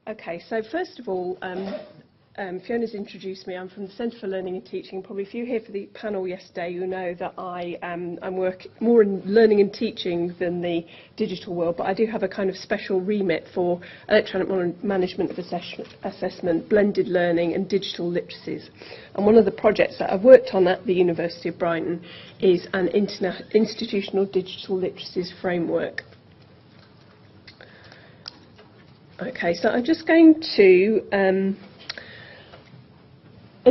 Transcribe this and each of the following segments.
Okay, so first of all, Fiona's introduced me. I'm from the Centre for Learning and Teaching. Probably if you were here for the panel yesterday, you know that I work more in learning and teaching than the digital world, but I do have a kind of special remit for electronic management of assessment, blended learning and digital literacies. And one of the projects that I've worked on at the University of Brighton is an institutional digital literacies framework. Okay, so I'm just going to, in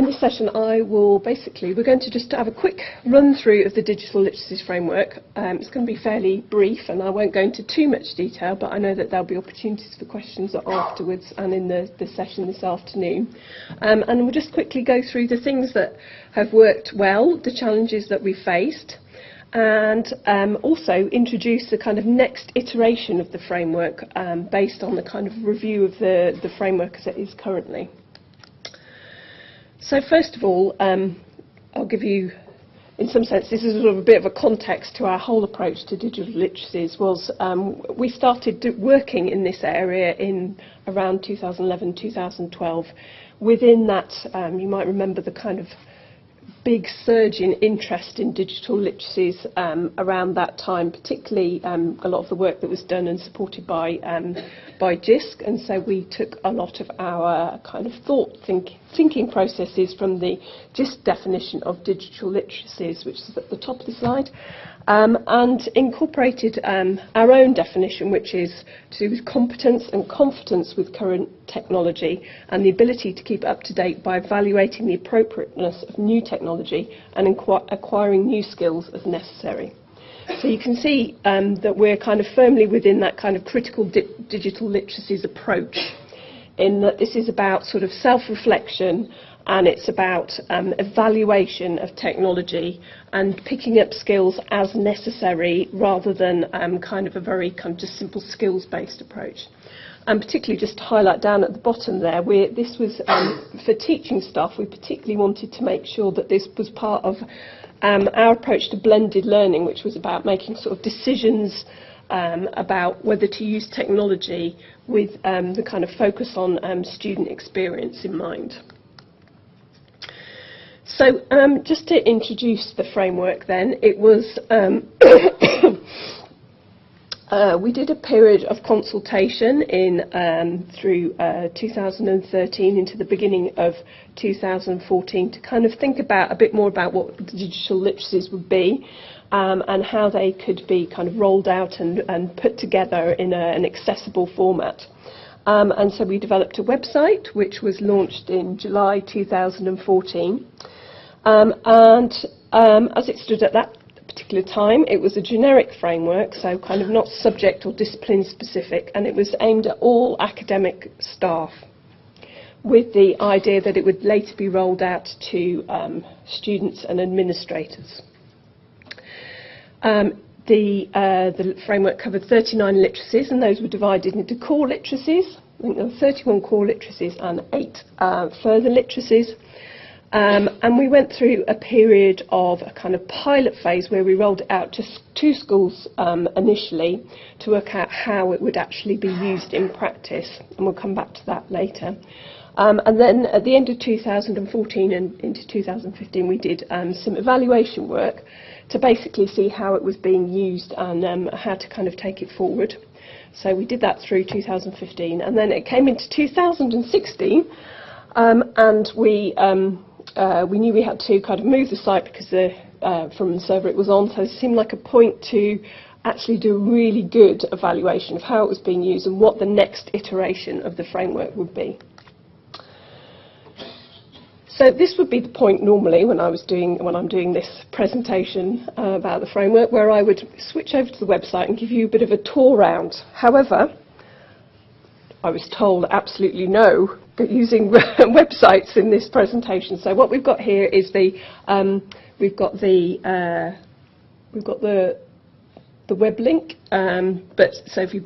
this session we're going to just have a quick run through of the Digital Literacies Framework. It's going to be fairly brief and I won't go into too much detail, but I know that there'll be opportunities for questions afterwards and in the session this afternoon. And we'll just quickly go through the things that have worked well, the challenges that we faced, and also introduce the kind of next iteration of the framework based on the kind of review of the framework as it is currently. So first of all, I'll give you, in some sense, this is sort of a bit of a context to our whole approach to digital literacies. We started working in this area in around 2011, 2012. Within that, you might remember the kind of big surge in interest in digital literacies around that time, particularly a lot of the work that was done and supported by JISC, and so we took a lot of our kind of thinking processes from the JISC definition of digital literacies, which is at the top of the slide, and incorporated our own definition, which is to do with competence and confidence with current technology and the ability to keep up to date by evaluating the appropriateness of new technology and acquiring new skills as necessary. So you can see that we're kind of firmly within that kind of critical digital literacies approach, in that this is about sort of self-reflection and it's about evaluation of technology and picking up skills as necessary rather than kind of a very kind of just simple skills-based approach. And particularly just to highlight down at the bottom there, this was for teaching staff. We particularly wanted to make sure that this was part of our approach to blended learning, which was about making sort of decisions about whether to use technology with the kind of focus on student experience in mind. So just to introduce the framework then, it was we did a period of consultation through 2013 into the beginning of 2014 to kind of think a bit more about what digital literacies would be and how they could be kind of rolled out and put together in an accessible format. And so we developed a website which was launched in July 2014. As it stood at that particular time, it was a generic framework, so kind of not subject or discipline specific, and it was aimed at all academic staff, with the idea that it would later be rolled out to students and administrators. The framework covered 39 literacies, and those were divided into core literacies. I think there were 31 core literacies and 8 further literacies. And we went through a period of a kind of pilot phase where we rolled it out to 2 schools initially to work out how it would actually be used in practice, and we'll come back to that later. And then at the end of 2014 and into 2015 we did some evaluation work to basically see how it was being used and how to kind of take it forward. So we did that through 2015, and then it came into 2016 and we knew we had to kind of move the site because from the server it was on, so it seemed like a point to actually do a really good evaluation of how it was being used and what the next iteration of the framework would be. So this would be the point normally when I'm doing this presentation about the framework, where I would switch over to the website and give you a bit of a tour round. However, I was told absolutely no using websites in this presentation. So what we've got here is we've got the web link. But so if I'm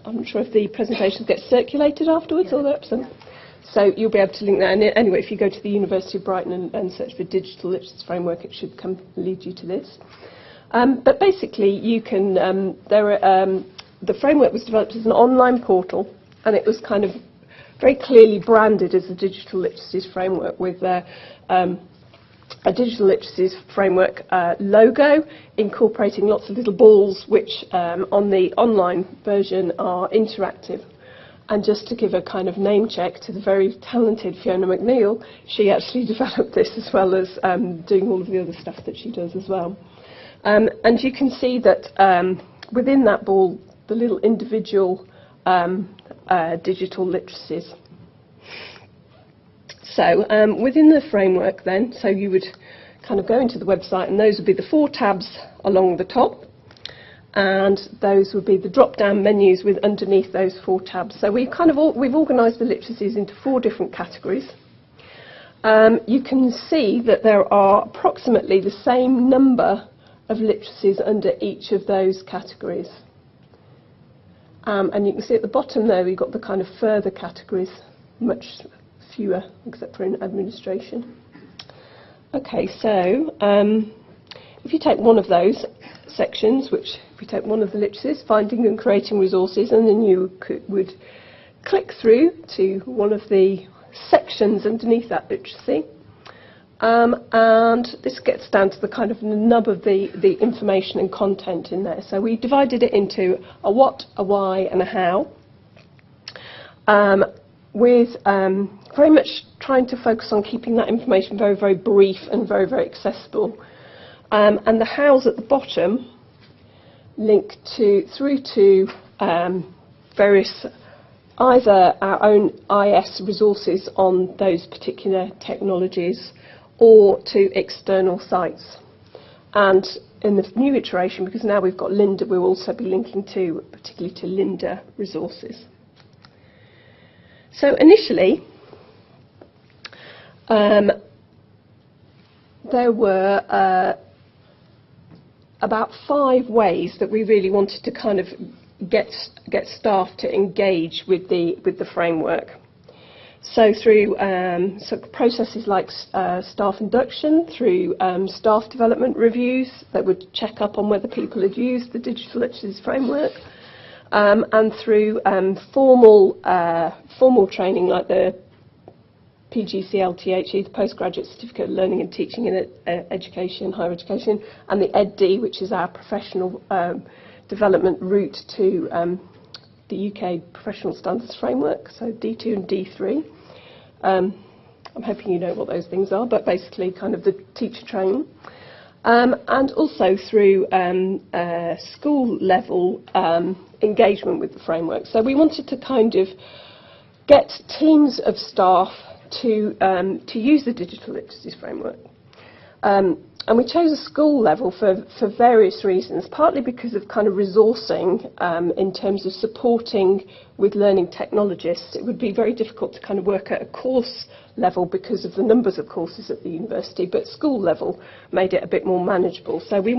not sure if the presentation gets circulated afterwards or that. So you'll be able to link that. And anyway, if you go to the University of Brighton and search for Digital Literacies Framework, it should lead you to this. But basically, you can. The framework was developed as an online portal and it was kind of very clearly branded as the Digital Literacies Framework with a Digital Literacies Framework logo, incorporating lots of little balls which on the online version are interactive. And just to give a kind of name check to the very talented Fiona McNeill, she actually developed this as well as doing all of the other stuff that she does as well. And you can see that within that ball, the little individual digital literacies. So within the framework then, so you would kind of go into the website, and those would be the 4 tabs along the top, and those would be the drop-down menus with underneath those 4 tabs. So we've organised the literacies into 4 different categories. You can see that there are approximately the same number of literacies under each of those categories. And you can see at the bottom there we've got the kind of further categories, much fewer except for in administration. Okay, so if you take one of those sections, which if you take one of the literacies, finding and creating resources, and then you would click through to one of the sections underneath that literacy, and this gets down to the kind of nub of the information and content in there. So we divided it into a what, a why and a how, with very much trying to focus on keeping that information very, very brief and very, very accessible. And the hows at the bottom link through to various, either our own IS resources on those particular technologies or to external sites. And in the new iteration, because now we've got Linda, we'll also be linking to, particularly to Linda resources. So initially, there were about 5 ways that we really wanted to kind of get staff to engage with the framework. So through processes like staff induction, through staff development reviews that would check up on whether people had used the Digital Literacies Framework, and through formal training like the PGCE, the Postgraduate Certificate of Learning and Teaching in Education, Higher Education, and the EdD, which is our professional development route to the UK Professional Standards Framework, so D2 and D3. I'm hoping you know what those things are, but basically kind of the teacher training. And also through school level engagement with the framework. So we wanted to kind of get teams of staff to use the Digital Literacies Framework. And we chose a school level for various reasons, partly because of kind of resourcing in terms of supporting with learning technologists. It would be very difficult to kind of work at a course level because of the numbers of courses at the university, but school level made it a bit more manageable. So we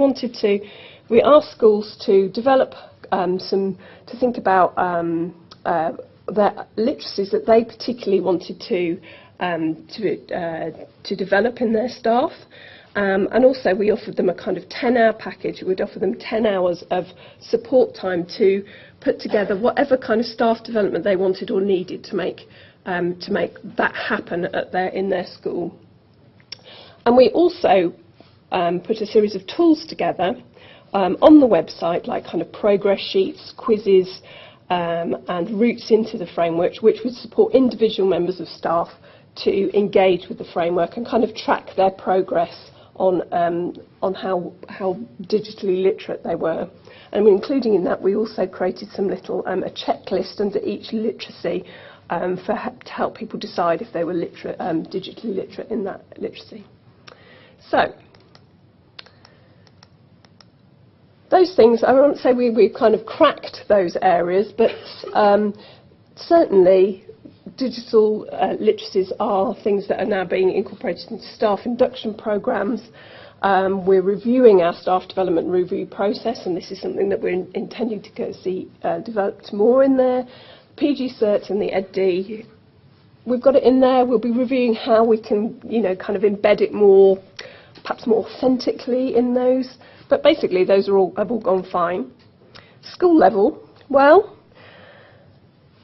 asked schools to develop to think about the literacies that they particularly wanted to develop in their staff. And also we offered them a kind of 10-hour package. We'd offer them 10 hours of support time to put together whatever kind of staff development they wanted or needed to make that happen in their school. And we also put a series of tools together on the website, like kind of progress sheets, quizzes, and routes into the framework, which would support individual members of staff to engage with the framework and kind of track their progress on how digitally literate they were. And including in that, we also created some little a checklist under each literacy to help people decide if they were digitally literate in that literacy. So those things, I won't say we kind of cracked those areas, but certainly digital literacies are things that are now being incorporated into staff induction programmes. We're reviewing our staff development review process, and this is something that we're intending to see developed more in there. PG Cert and the EdD, we've got it in there. We'll be reviewing how we can, kind of embed it more, perhaps more authentically in those. But basically, those have all gone fine. School level, well,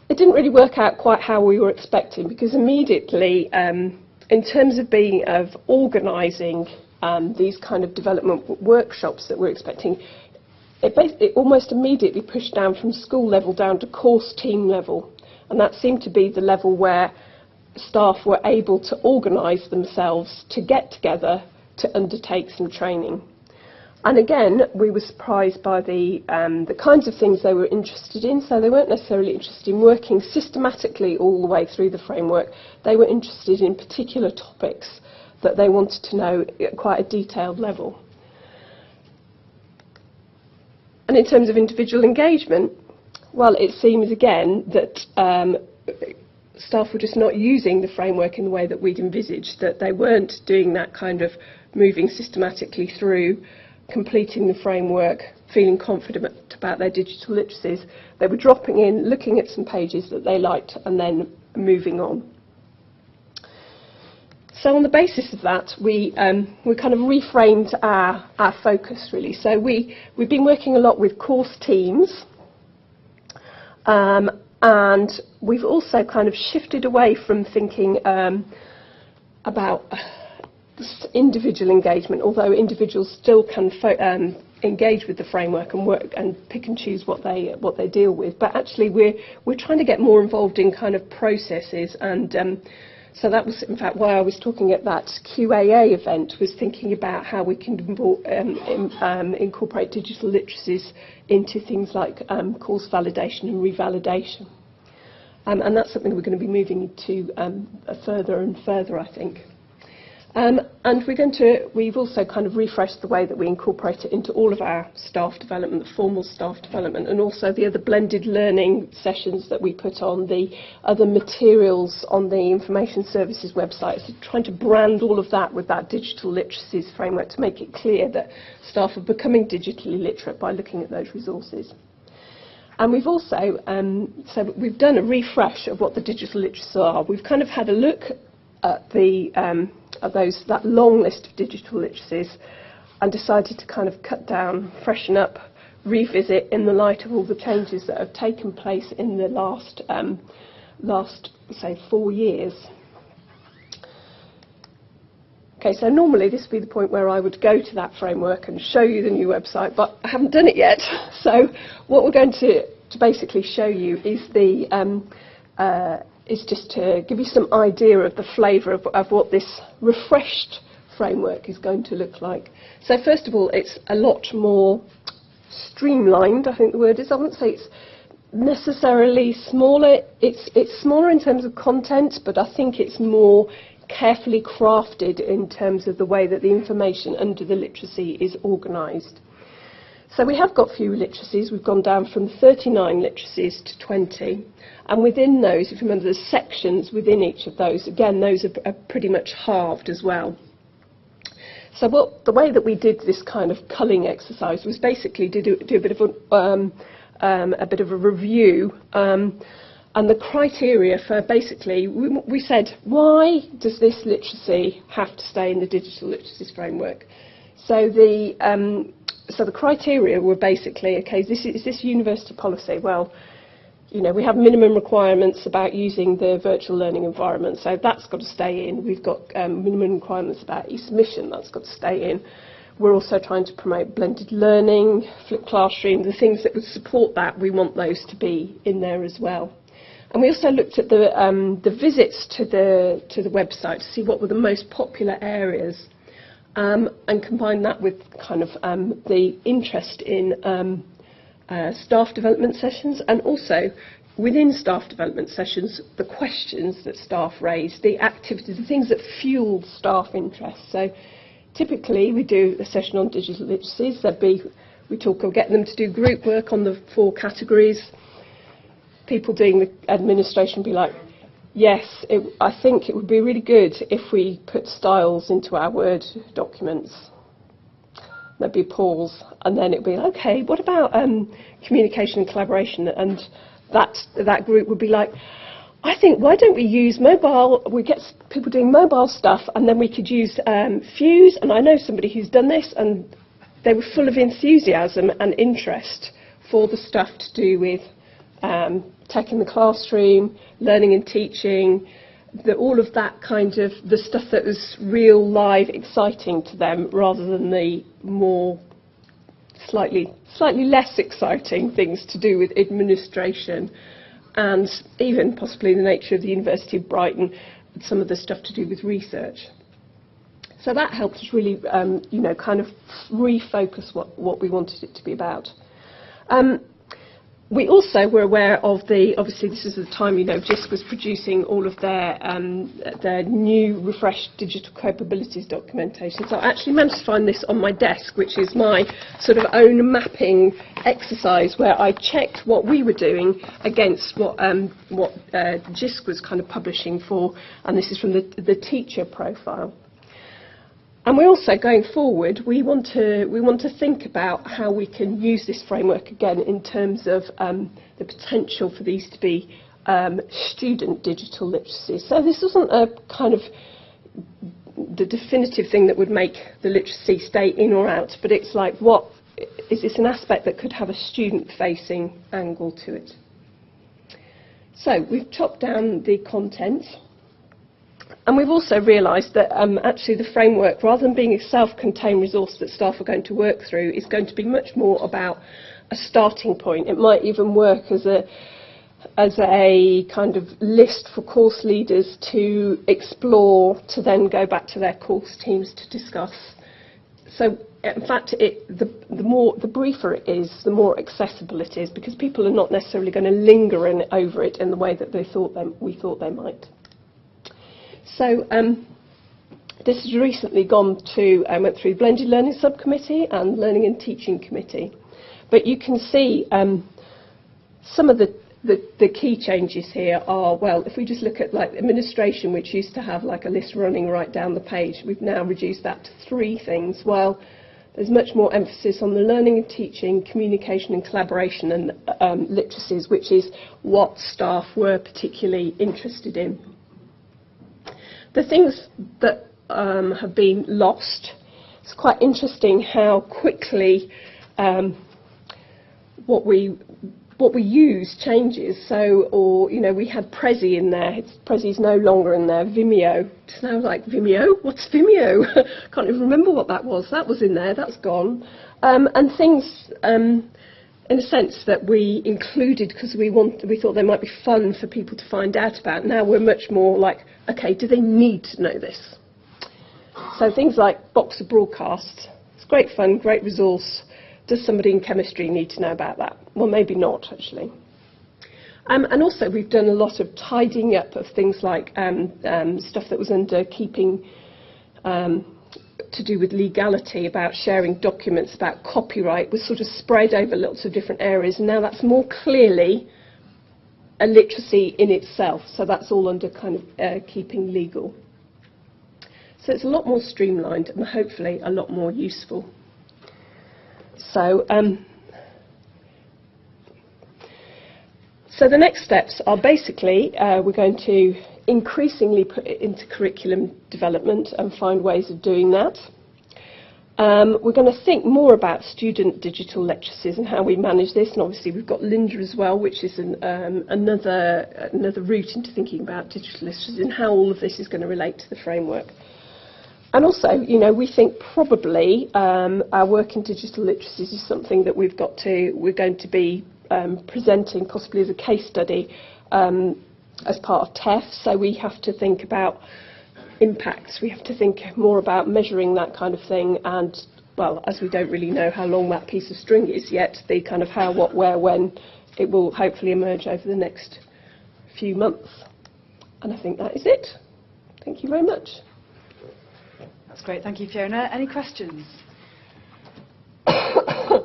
it didn't really work out quite how we were expecting, because immediately, in terms of organising these kind of development workshops that we're expecting, it almost immediately pushed down from school level down to course team level, and that seemed to be the level where staff were able to organise themselves to get together to undertake some training. And again, we were surprised by the kinds of things they were interested in. So they weren't necessarily interested in working systematically all the way through the framework. They were interested in particular topics that they wanted to know at quite a detailed level. And in terms of individual engagement, well, it seems again that staff were just not using the framework in the way that we'd envisaged, that they weren't doing that kind of moving systematically through, completing the framework, feeling confident about their digital literacies. They were dropping in, looking at some pages that they liked, and then moving on. So on the basis of that, we kind of reframed our focus, really. So we've been working a lot with course teams, and we've also kind of shifted away from thinking about individual engagement, although individuals still can engage with the framework and work and pick and choose what they deal with. But actually, we're trying to get more involved in kind of processes, and so that was in fact why I was talking at that QAA event, was thinking about how we can incorporate digital literacies into things like course validation and revalidation. And that's something we're going to be moving into further and further, I think. And we've also kind of refreshed the way that we incorporate it into all of our staff development, the formal staff development, and also the other blended learning sessions that we put on, the other materials on the information services website. So trying to brand all of that with that digital literacies framework to make it clear that staff are becoming digitally literate by looking at those resources. And we've also, so we've done a refresh of what the digital literacies are. We've kind of had a look at that long list of digital literacies and decided to kind of cut down, freshen up, revisit in the light of all the changes that have taken place in the last say 4 years. Okay, so normally this would be the point where I would go to that framework and show you the new website, but I haven't done it yet. So what we're going to basically show you is is just to give you some idea of the flavour of what this refreshed framework is going to look like. So first of all, it's a lot more streamlined, I think the word is. I wouldn't say it's necessarily smaller. It's smaller in terms of content, but I think it's more carefully crafted in terms of the way that the information under the literacy is organised. So we have got fewer literacies. We've gone down from 39 literacies to 20. And within those, if you remember, there's sections within each of those. Again, those are pretty much halved as well. So the way that we did this kind of culling exercise was basically to do a bit of a review. And the criteria for basically, we said, why does this literacy have to stay in the Digital Literacies Framework? So the criteria were basically, okay, is this university policy? Well, you know, we have minimum requirements about using the virtual learning environment, so that's got to stay in. We've got minimum requirements about e-submission, that's got to stay in. We're also trying to promote blended learning, flipped classroom, the things that would support that, we want those to be in there as well. And we also looked at the visits to the website to see what were the most popular areas. And combine that with kind of the interest in staff development sessions, and also within staff development sessions, the questions that staff raised, the activities, the things that fueled staff interest. So typically we do a session on digital literacies. We'll get them to do group work on the 4 categories. People doing the administration be like, yes, I think it would be really good if we put styles into our Word documents. There'd be a pause, and then it'd be, okay, what about communication and collaboration? And that group would be like, I think, why don't we use mobile? We get people doing mobile stuff, and then we could use Fuse, and I know somebody who's done this, and they were full of enthusiasm and interest for the stuff to do with tech in the classroom, learning and teaching, all of that kind of the stuff that was real, live, exciting to them, rather than the more slightly less exciting things to do with administration, and even possibly the nature of the University of Brighton, some of the stuff to do with research. So that helped us really, kind of refocus what we wanted it to be about. We also were aware of obviously this is the time, JISC was producing all of their new refreshed digital capabilities documentation. So I actually managed to find this on my desk, which is my sort of own mapping exercise where I checked what we were doing against what JISC was kind of publishing for, and this is from the teacher profile. And we're also, going forward, we want to think about how we can use this framework again in terms of the potential for these to be student digital literacy. So this wasn't a kind of the definitive thing that would make the literacy stay in or out, but it's like, what is this an aspect that could have a student-facing angle to it? So we've chopped down the content. And we've also realised that actually the framework, rather than being a self-contained resource that staff are going to work through, is going to be much more about a starting point. It might even work as a kind of list for course leaders to explore, to then go back to their course teams to discuss. So in fact, the briefer it is, the more accessible it is, because people are not necessarily going to linger over it in the way that we thought they might. So this has recently went through the Blended Learning Subcommittee and Learning and Teaching Committee. But you can see some of the key changes here are, well, if we just look at like administration, which used to have like a list running right down the page, we've now reduced that to 3 things, while there's much more emphasis on the learning and teaching, communication and collaboration and literacies, which is what staff were particularly interested in. The things that have been lost, it's quite interesting how quickly what we use changes. So, we had Prezi in there. Prezi's no longer in there. Vimeo. It's now like Vimeo. What's Vimeo? Can't even remember what that was. That was in there. That's gone. And things, in a sense, that we included because we thought they might be fun for people to find out about. Now we're much more like, okay, do they need to know this? So things like Boxer Broadcast. It's great fun, great resource. Does somebody in chemistry need to know about that? Well, maybe not, actually. And also we've done a lot of tidying up of things like stuff that was under keeping, to do with legality, about sharing documents, about copyright, was sort of spread over lots of different areas. And now that's more clearly a literacy in itself. So that's all under kind of keeping legal. So it's a lot more streamlined and hopefully a lot more useful. So, so the next steps are basically we're going to increasingly put it into curriculum development and find ways of doing that. We're going to think more about student digital literacies and how we manage this, and obviously we've got Linda as well, which is another route into thinking about digital literacies and how all of this is going to relate to the framework. And also, we think probably our work in digital literacies is something that we're going to be presenting possibly as a case study as part of TEF. So we have to think about impacts. We have to think more about measuring that kind of thing. And, well, as we don't really know how long that piece of string is yet, the kind of how, what, where, when, it will hopefully emerge over the next few months. And I think that is it. Thank you very much. That's great. Thank you, Fiona. Any questions? I've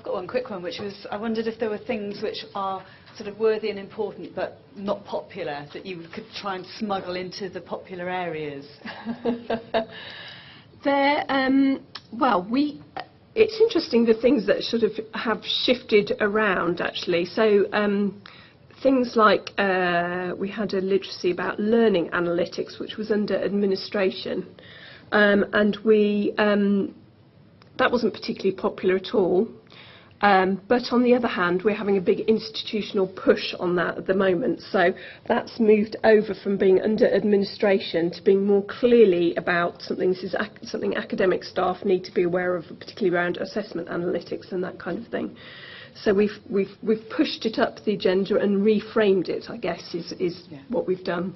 got one quick one, which was, I wondered if there were things which are sort of worthy and important but not popular that you could try and smuggle into the popular areas. It's interesting the things that sort of have shifted around, actually. So things like we had a literacy about learning analytics, which was under administration, and that wasn't particularly popular at all. But on the other hand, we're having a big institutional push on that at the moment. So that's moved over from being under administration to being more clearly about something. This is something academic staff need to be aware of, particularly around assessment analytics and that kind of thing. So we've pushed it up the agenda and reframed it, I guess, is what we've done.